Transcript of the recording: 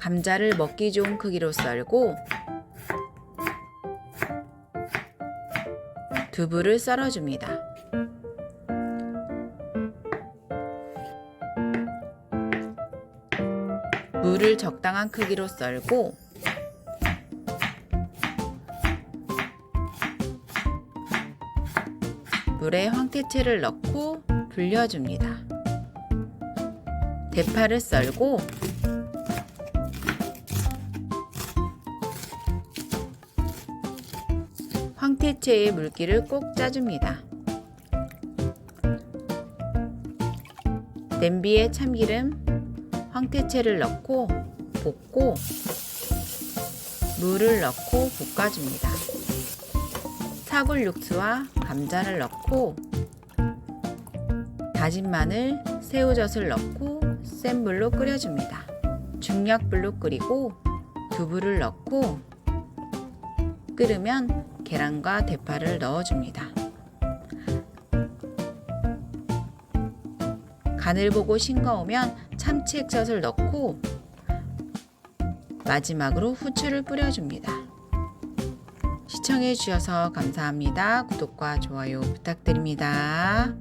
감자를 먹기 좋은 크기로 썰고 두부를 썰어줍니다. 무를 적당한 크기로 썰고 물에 황태채를 넣고 불려줍니다. 대파를 썰고 황태채의 물기를 꼭 짜줍니다. 냄비에 참기름, 황태채를 넣고 볶고 물을 넣고 볶아줍니다. 사골 육수와 감자를 넣고 다진 마늘, 새우젓을 넣고 센 불로 끓여줍니다. 중약불로 끓이고 두부를 넣고 끓으면 계란과 대파를 넣어줍니다. 간을 보고 싱거우면 참치 액젓을 넣고 마지막으로 후추를 뿌려줍니다. 시청해 주셔서 감사합니다. 구독과 좋아요 부탁드립니다.